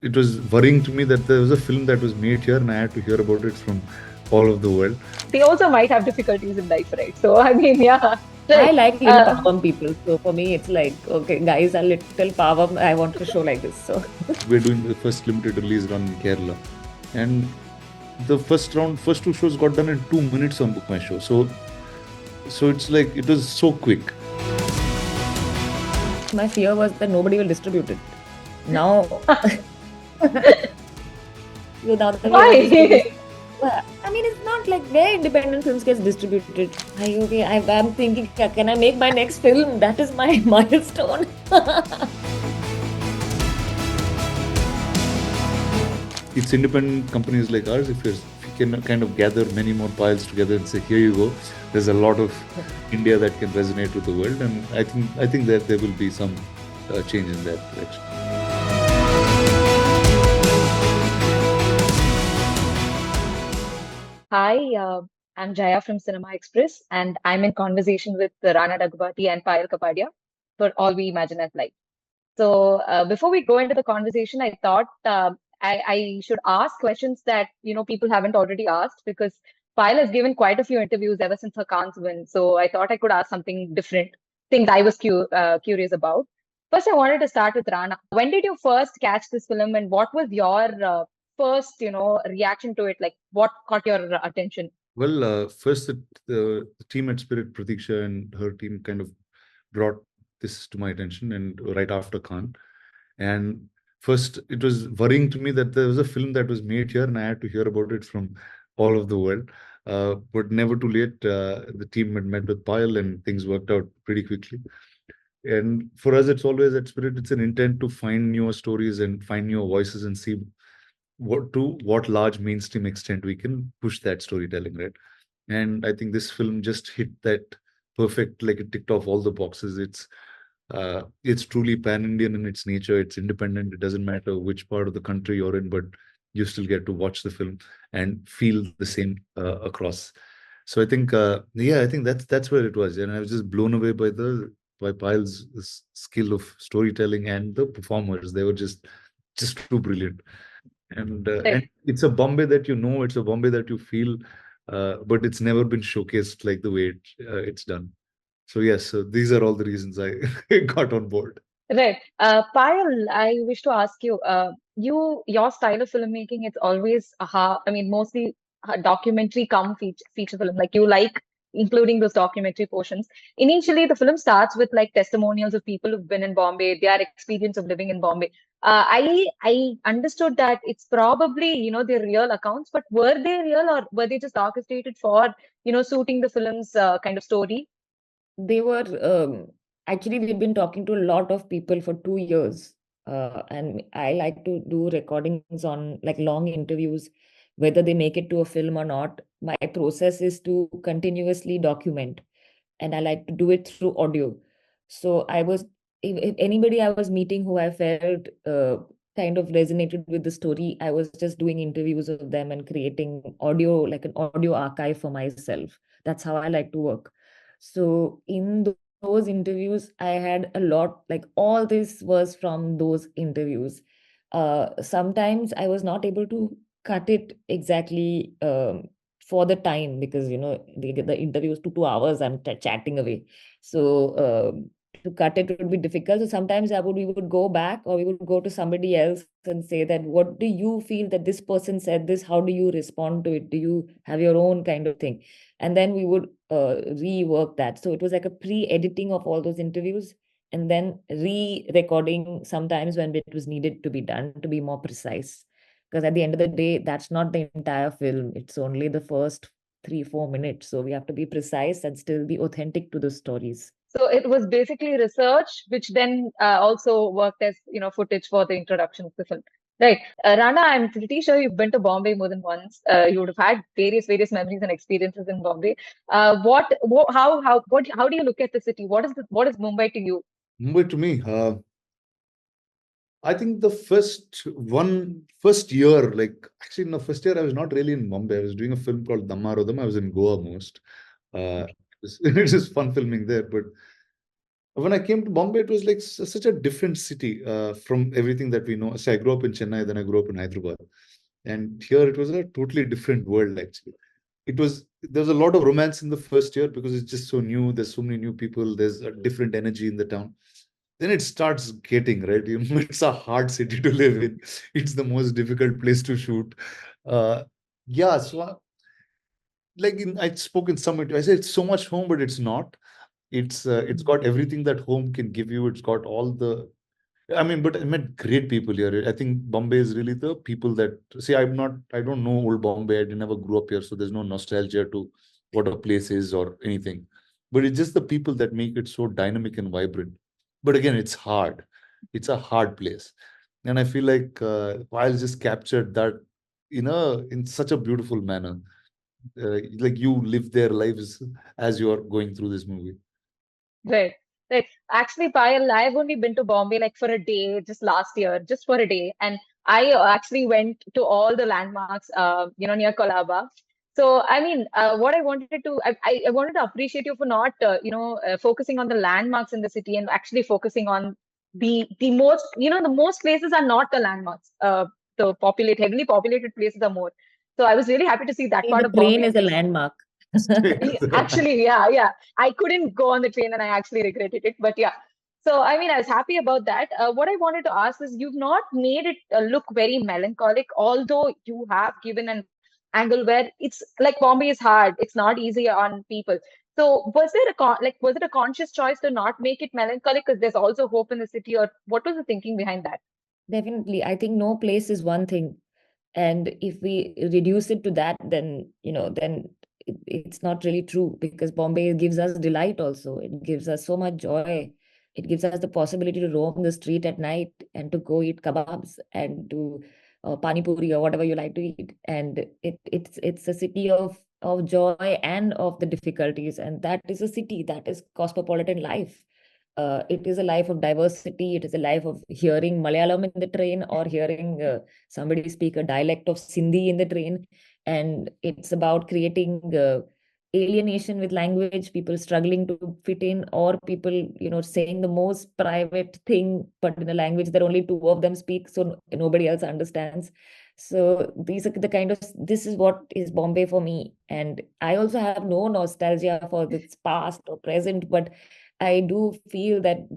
it was worrying to me that there was a film that was made here and I had to hear about it from all over the world. They also might have difficulties in life, right? So, I mean, yeah. I Right. like little Uh, power people. So for me, it's like, okay, guys are little power. I want to show like this. So We're doing the first limited release run in Kerala. And the first two shows got done in 2 minutes on Book My Show. So it's like it was so quick. my fear was that nobody will distribute it. Now, now that we have a why? distribution, well, I mean, it's not like where independent films gets distributed. I'm thinking, can I make my next film? That is my milestone. It's independent companies like ours. If you can kind of gather many more piles together and say, here you go, there's a lot of India that can resonate with the world, and I think that there will be some change in that direction. Hi, I'm Jaya from Cinema Express, and I'm in conversation with Rana Daggubati and Payal Kapadia for All We Imagine as Life. So, before we go into the conversation, I thought I should ask questions that people haven't already asked because Payal has given quite a few interviews ever since her Cannes win. So, I thought I could ask something different, things I was curious about. First, I wanted to start with Rana. When did you first catch this film, and what was your first, reaction to it? Like, what caught your attention? Well, first, the team at Spirit, Pratiksha and her team kind of brought this to my attention, and right after Khan. And first, it was worrying to me that there was a film that was made here, and I had to hear about it from all over the world. But never too late. The team had met with Payal, and things worked out pretty quickly. And for us, it's always at Spirit, it's an intent to find newer stories and find newer voices and see what large mainstream extent we can push that storytelling, right? And I think this film just hit that perfect, like it ticked off all the boxes. It's truly pan-Indian in its nature. It's independent. It doesn't matter which part of the country you're in, but you still get to watch the film and feel the same across. So I think, yeah, I think that's where it was, and I was just blown away by Pyle's skill of storytelling and the performers. They were just too brilliant. And it's a Bombay that you know, it's a Bombay that you feel, but it's never been showcased like the way it's done. So yes, so these are all the reasons I got on board. Right. Payal, I wish to ask you, your style of filmmaking, it's always, I mean, mostly documentary come feature film. Like you like including those documentary portions. Initially, the film starts with like testimonials of people who've been in Bombay, their experience of living in Bombay. I understood that it's probably, their real accounts, but were they real or were they just orchestrated for, suiting the film's kind of story? they were actually, we've been talking to a lot of people for 2 years. And I like to do recordings on like long interviews, whether they make it to a film or not. My process is to continuously document, and I like to do it through audio. So if anybody I was meeting who I felt kind of resonated with the story, I was just doing interviews of them and creating audio, like an audio archive for myself. That's how I like to work. So in those interviews, I had a lot, like all this was from those interviews. Sometimes I was not able to cut it exactly for the time, because the interview was 2 hours. I'm chatting away, so to cut it would be difficult. So sometimes we would go back, or we would go to somebody else and say that, what do you feel that this person said this? How do you respond to it? Do you have your own kind of thing? And then we would rework that. So it was like a pre-editing of all those interviews, and then re-recording sometimes when it was needed to be done to be more precise. Because at the end of the day, that's not the entire film. It's only the first 3-4 minutes. So we have to be precise and still be authentic to the stories. So it was basically research, which then also worked as footage for the introduction of the film. Right, Rana, I'm pretty sure you've been to Bombay more than once. You would have had various memories and experiences in Bombay. How do you look at the city? What is Mumbai to you? Mumbai to me, I think the first year, like actually in the first year, I was not really in Bombay. I was doing a film called Dhammarodham. I was in Goa most. It was fun filming there, but when I came to Bombay, it was like such a different city from everything that we know. So I grew up in Chennai, then I grew up in Hyderabad, and here it was a totally different world actually. There was a lot of romance in the first year because it's just so new. There's so many new people. There's a different energy in the town. Then it starts getting right. It's a hard city to live in. It's the most difficult place to shoot. Uh, yeah, so I spoke in some interview. I said it's so much home, but it's not. It's got everything that home can give you. It's got all the I mean, but I met great people here. I think Bombay is really the people that see. I don't know old Bombay. I never grew up here, so there's no nostalgia to what a place is or anything. But it's just the people that make it so dynamic and vibrant. But again, it's hard. It's a hard place, and I feel like Payal just captured that in such a beautiful manner. Like you live their lives as you are going through this movie. Right. Right. Actually, Payal, I've only been to Bombay like for a day just last year, just for a day. And I actually went to all the landmarks, near Colaba. So, I mean, what I wanted to, I wanted to appreciate you for not, focusing on the landmarks in the city and actually focusing on the most, the most places are not the landmarks. The heavily populated places are more. So I was really happy to see that The part of train Bombay. is a landmark. Actually, yeah. I couldn't go on the train and I actually regretted it. But yeah. So, I mean, I was happy about that. What I wanted to ask is you've not made it look very melancholic, although you have given an angle where it's like Bombay is hard. It's not easy on people. So, was it a conscious choice to not make it melancholic because there's also hope in the city, or what was the thinking behind that? Definitely. I think no place is one thing. And if we reduce it to that, then, then it's not really true, because Bombay gives us delight also. It gives us so much joy. It gives us the possibility to roam the street at night and to go eat kebabs and to pani puri or whatever you like to eat. And it's a city of joy and of the difficulties. And that is a city that is cosmopolitan life. It is a life of diversity. It is a life of hearing Malayalam in the train or hearing somebody speak a dialect of Sindhi in the train. And it's about creating alienation with language, people struggling to fit in, or people, saying the most private thing, but in a language that only two of them speak, so nobody else understands. So this is what is Bombay for me. And I also have no nostalgia for its past or present, but I do feel that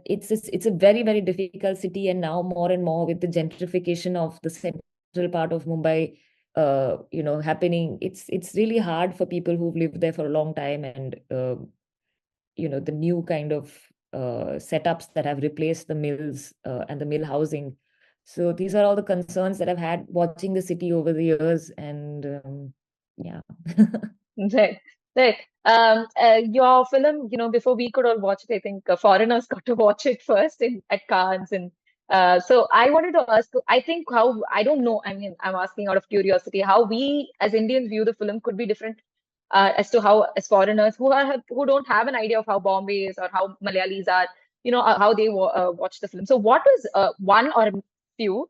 it's a very, very difficult city, and now more and more with the gentrification of the central part of Mumbai, happening. It's really hard for people who've lived there for a long time, and the new kind of setups that have replaced the mills and the mill housing. So these are all the concerns that I've had watching the city over the years, and yeah. Right, right. Your film, before we could all watch it, I think foreigners got to watch it first at Cannes, and so I wanted to ask. I think how I don't know. I mean, I'm asking out of curiosity how we as Indians view the film could be different as to how as foreigners who don't have an idea of how Bombay is or how Malayalis are, how they watch the film. So, what was one or a few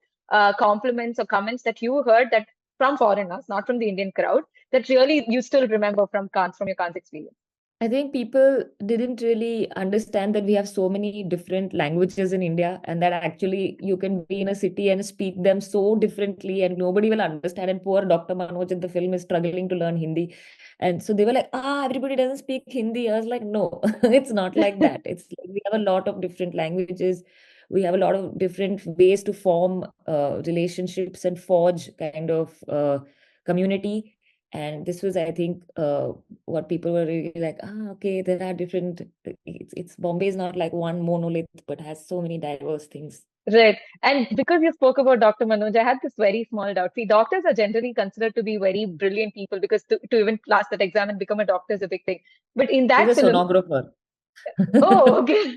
compliments or comments that you heard that from foreigners, not from the Indian crowd, that really you still remember from your Cannes experience? I think people didn't really understand that we have so many different languages in India, and that actually you can be in a city and speak them so differently and nobody will understand. And poor Dr. Manoj in the film is struggling to learn Hindi. And so they were like, everybody doesn't speak Hindi. I was like, no, it's not like that. It's like we have a lot of different languages. We have a lot of different ways to form relationships and forge kind of community. And this was, I think, what people were really like, okay, there are different, it's Bombay is not like one monolith, but has so many diverse things. Right. And because you spoke about Dr. Manoj, I had this very small doubt. See, doctors are generally considered to be very brilliant people because to even pass that exam and become a doctor is a big thing. But in that He's a film, sonographer. oh, okay.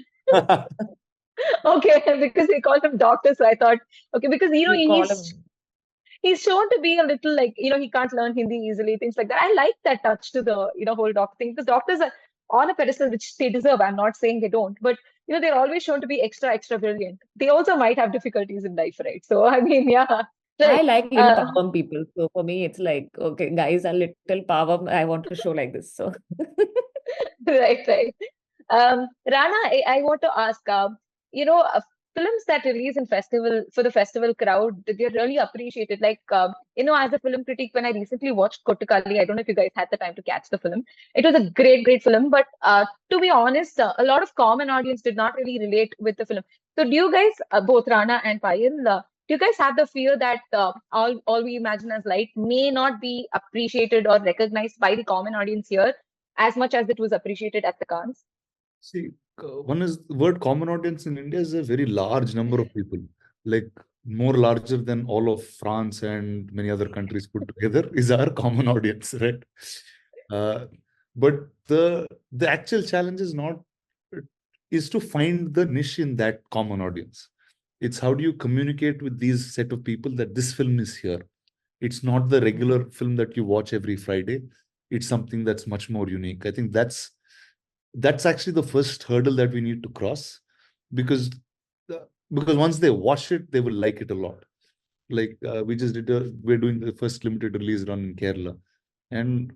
Okay, because they call him doctor, so I thought, okay, because We call him. he's shown to be a little like, he can't learn Hindi easily, things like that. I like that touch to the, whole doctor thing because doctors are on a pedestal, which they deserve. I'm not saying they don't, but, they're always shown to be extra, extra brilliant. They also might have difficulties in life, right? So, I mean, yeah, I right. like little power people. So for me, it's like, okay, guys are little power. I want to show like this. So Right, right. Rana, I want to ask, films that release in festival for the festival crowd, they're really appreciated. Like, as a film critic, when I recently watched Kotukali, I don't know if you guys had the time to catch the film. It was a great film. But to be honest, a lot of common audience did not really relate with the film. So, do you guys, both Rana and Payal, do you guys have the fear that all we imagine as light may not be appreciated or recognized by the common audience here as much as it was appreciated at the Cannes? See, one is the word common audience in India is a very large number of people, like more larger than all of France and many other countries put together is our common audience, right? Uh, but the actual challenge is not is to find the niche in that common audience. It's how do you communicate with these set of people that this film is here. It's not the regular film that you watch every Friday. It's something that's much more unique. I think that's actually the first hurdle that we need to cross, because because once they watch it, they will like it a lot. Like we're doing the first limited release run in Kerala, and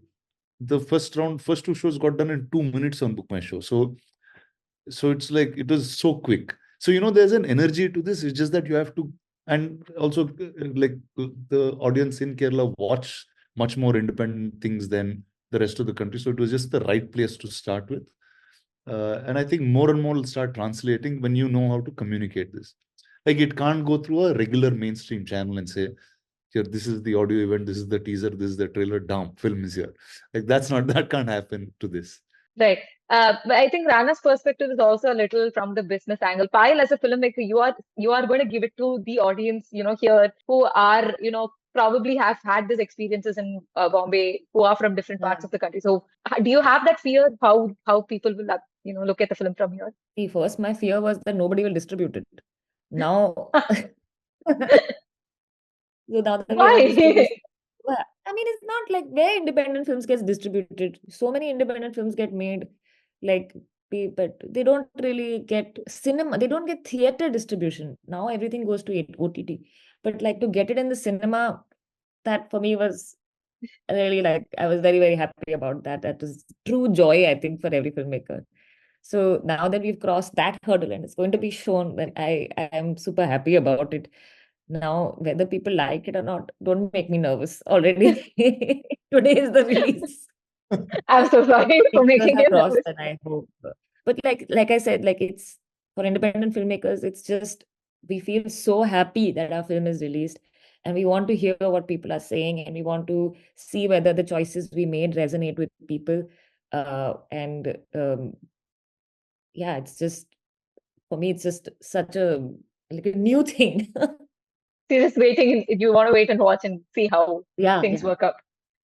the first two shows got done in 2 minutes on Book My Show. So it's like it was so quick. So there's an energy to this. It's just that you have to, and also like the audience in Kerala watch much more independent things than the rest of the country. So it was just the right place to start with. And I think more and more will start translating when you know how to communicate this. Like it can't go through a regular mainstream channel and say, here, this is the audio event, this is the teaser, this is the trailer, damn, film is here. Like that can't happen to this. Right. But I think Rana's perspective is also a little from the business angle. Payal, as a filmmaker, you are going to give it to the audience, here who are, probably have had these experiences in Bombay, who are from different parts of the country. So, do you have that fear how people will, look at the film from here? See, first, my fear was that nobody will distribute it. Now, so now that we have Why? distribution, well, I mean, it's not like where independent films gets distributed. So many independent films get made, like, but they don't really get cinema. They don't get theater distribution. Now everything goes to OTT. But like to get it in the cinema, that for me was really like I was very, very happy about that. That was true joy, I think, for every filmmaker. So now that we've crossed that hurdle and it's going to be shown, then I am super happy about it. Now, whether people like it or not, don't make me nervous already. Today is the release. I'm so sorry for making you Crossed, nervous. and I hope. But like I said, like it's for independent filmmakers, it's just we feel so happy that our film is released, and we want to hear what people are saying, and we want to see whether the choices we made resonate with people. And yeah, it's just for me, it's just such a like a new thing. So you're just waiting, you want to wait and watch and see how things work out.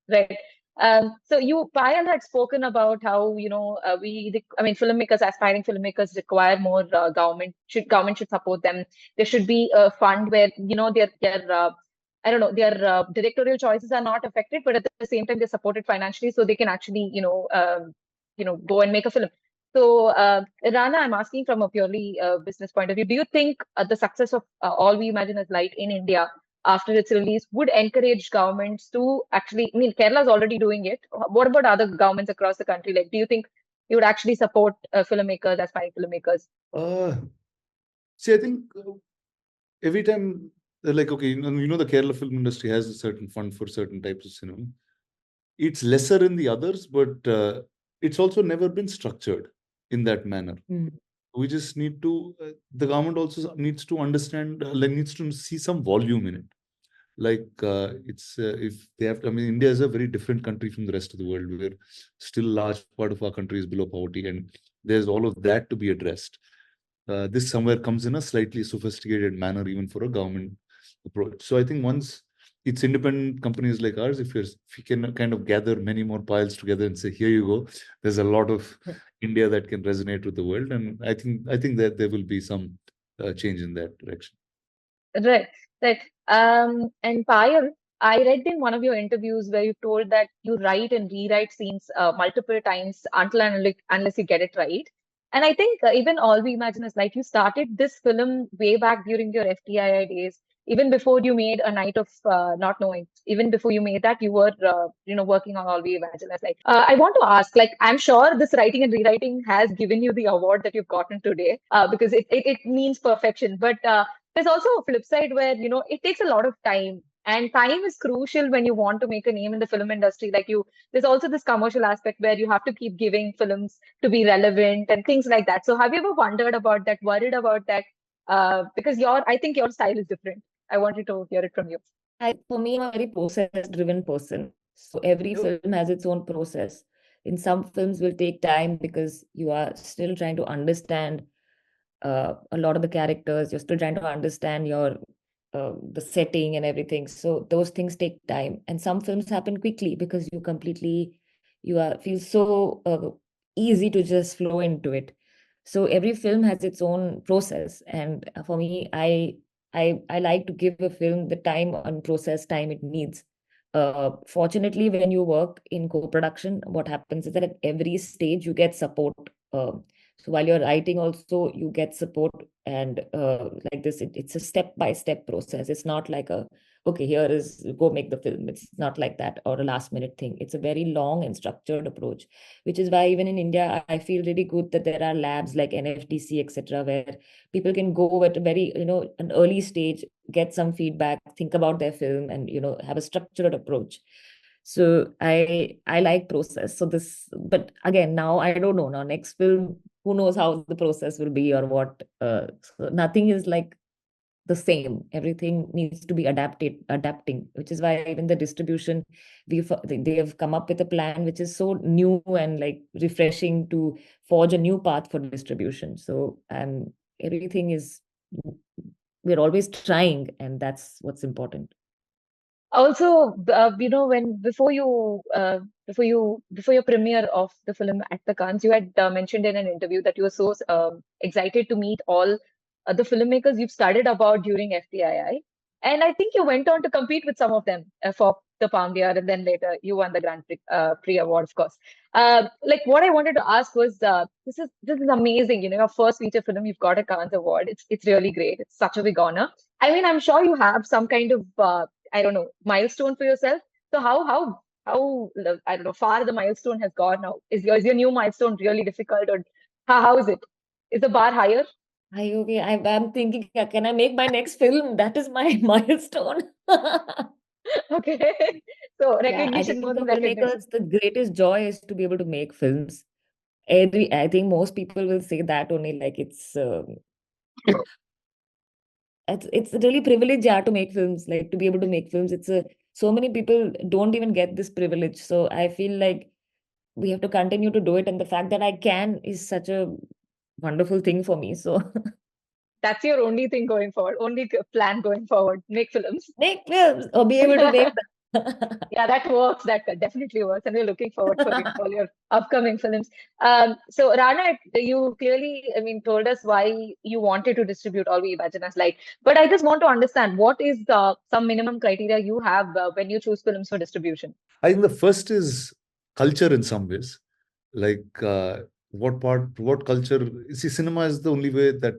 Right. So Payal had spoken about how, filmmakers, aspiring filmmakers require more government should support them. There should be a fund where, their directorial choices are not affected, but at the same time, they're supported financially so they can actually, go and make a film. So, Rana, I'm asking from a purely business point of view. Do you think the success of All We Imagine as Light in India after its release would encourage governments to actually, Kerala is already doing it. What about other governments across the country? Like, do you think you would actually support filmmakers, aspiring filmmakers? See, I think every time, like, okay, the Kerala film industry has a certain fund for certain types of cinema. It's lesser in the others, but it's also never been structured in that manner. We just need to, the government also needs to understand, needs to see some volume in it. Like if they have, India is a very different country from the rest of the world, where still a large part of our country is below poverty, and there's all of that to be addressed. This somewhere comes in a slightly sophisticated manner, even for a government approach. So I think once it's independent companies like ours, if you can kind of gather many more piles together and say, here you go, there's a lot of India that can resonate with the world, and I think that there will be some change in that direction. Right. And Payal, I read in one of your interviews where you told that you write and rewrite scenes multiple times until and unless you get it right. And I think even All We Imagine is Light, you started this film way back during your FTII days. even before you made A Night of Not Knowing, even before you made that, you were, working on All We Imagine As. Like, I want to ask, like, I'm sure this writing and rewriting has given you the award that you've gotten today, because it means perfection. But there's also a flip side where, it takes a lot of time. And time is crucial when you want to make a name in the film industry. There's also this commercial aspect where you have to keep giving films to be relevant and things like that. So have you ever wondered about that, worried about that? Because I think your style is different. I wanted to hear it from you. For me, I'm a very process-driven person. So every film has its own process. In some films will take time because you are still trying to understand a lot of the characters. You're still trying to understand the setting and everything. So those things take time. And some films happen quickly because feel so easy to just flow into it. So every film has its own process. And for me, I like to give a film the time and process time it needs. Fortunately, when you work in co-production, what happens is that at every stage you get support. So while you're writing, also you get support, and like this, it's a step-by-step process. It's not like okay, here is go make the film. It's not like that, or a last-minute thing. It's a very long and structured approach, which is why even in India, I feel really good that there are labs like NFDC, etc., where people can go at a very, an early stage, get some feedback, think about their film, and have a structured approach. So I like process. But again, now I don't know. Now next film, who knows how the process will be or what. So nothing is like the same. Everything needs to be adapting, which is why even the distribution, they have come up with a plan which is so new and like refreshing to forge a new path for distribution. So everything is, we're always trying, and that's what's important. Also, when before your premiere of the film at the Cannes, you had mentioned in an interview that you were so excited to meet all the filmmakers you've studied about during FTII, and I think you went on to compete with some of them for the Palme d'Or, and then later you won the Prix award, of course. Like, what I wanted to ask was, this is amazing. Your first feature film, you've got a Cannes award. It's really great. It's such a big honor. I mean, I'm sure you have some kind of I don't know, milestone for yourself. So how I don't know, far the milestone has gone now? Is your new milestone really difficult, or how is it? Is the bar higher? Okay, I'm thinking, can I make my next film? That is my milestone. Okay. So Yeah, I recognition think more for than recognition. filmmakers, the greatest joy is to be able to make films. I think most people will say that only, like it's really privilege, yeah, to make films, like to be able to make films. So many people don't even get this privilege. So I feel like we have to continue to do it, and the fact that I can is such a wonderful thing for me. So That's your only thing going forward, only plan going forward, make films. make films or be able to make them. Yeah, that works. That definitely works, and we're looking forward for all your upcoming films. So Rana, you clearly, I mean, told us why you wanted to distribute All We Imagine As Light. But I just want to understand, what is some minimum criteria you have when you choose films for distribution? I think the first is culture in some ways. Like what culture? See, cinema is the only way that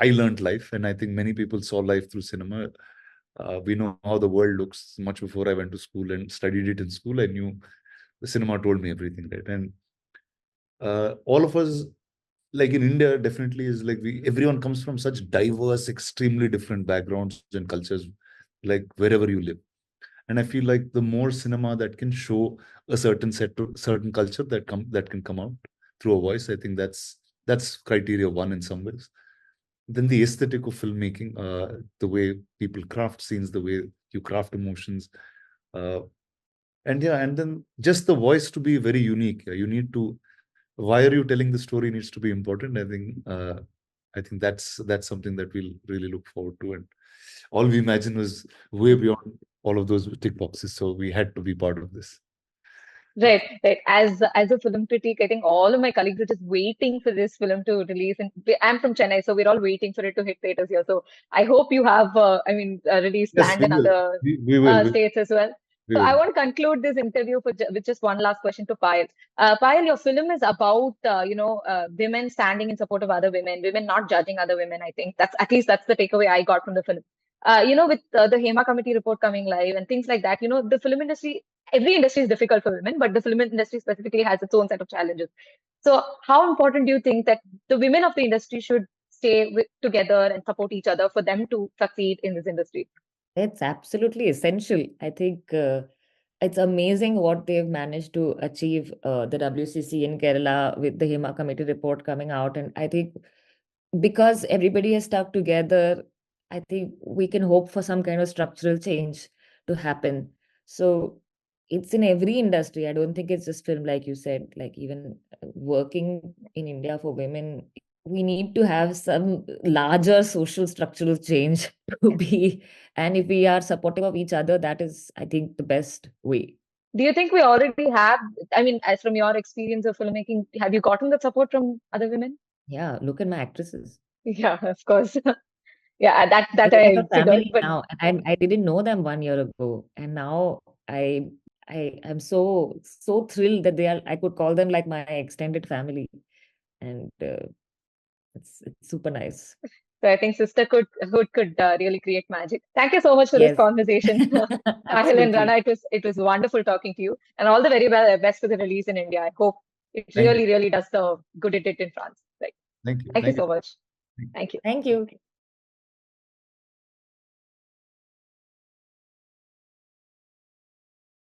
I learned life, and I think many people saw life through cinema. We know how the world looks much before I went to school and studied it in school. I knew the cinema told me everything, right? And all of us, like in India, definitely is like everyone comes from such diverse, extremely different backgrounds and cultures, like wherever you live. And I feel like the more cinema that can show a certain culture that can come out through a voice, I think that's criteria one in some ways. Then the aesthetic of filmmaking, the way people craft scenes, the way you craft emotions, uh, and yeah, and then just the voice to be very unique. You need to, why are you telling the story needs to be important. I think that's something that we'll really look forward to. And All We Imagine was way beyond all of those tick boxes, so we had to be part of this. Right, right. As a film critic, I think all of my colleagues are just waiting for this film to release. And I'm from Chennai, so we're all waiting for it to hit theaters here. So I hope you have, release Yes, planned we in will. other We will. states as well. We So I will. want to conclude this interview with just one last question to Payal. Payal, your film is about, women standing in support of other women not judging other women. I think that's, at least that's the takeaway I got from the film. with the Hema Committee report coming live and things like that, the film industry, every industry is difficult for women, but the film industry specifically has its own set of challenges. So how important do you think that the women of the industry should stay together and support each other for them to succeed in this industry? It's absolutely essential. I think it's amazing what they've managed to achieve, the WCC in Kerala with the Hema Committee report coming out. And I think because everybody has stuck together, I think we can hope for some kind of structural change to happen. So it's in every industry. I don't think it's just film, like you said, like even working in India for women, we need to have some larger social structural change to be. And if we are supportive of each other, that is, I think, the best way. Do you think we already have, I mean, as from your experience of filmmaking, have you gotten the support from other women? Yeah, look at my actresses. Yeah, of course. Yeah, that They're like I a figured, family but now, and I didn't know them 1 year ago, and now I'm so thrilled that they are. I could call them like my extended family, and it's super nice. so I think sisterhood could really create magic. Thank you so much for this Yes, conversation, Payal and Rana. absolutely. It was wonderful talking to you, and all the very best for the release in India. I hope it Thank you. really does the good it did in France. Right. Thank you. Thank you Thank you. so much. Thank you. Thank you. Thank you.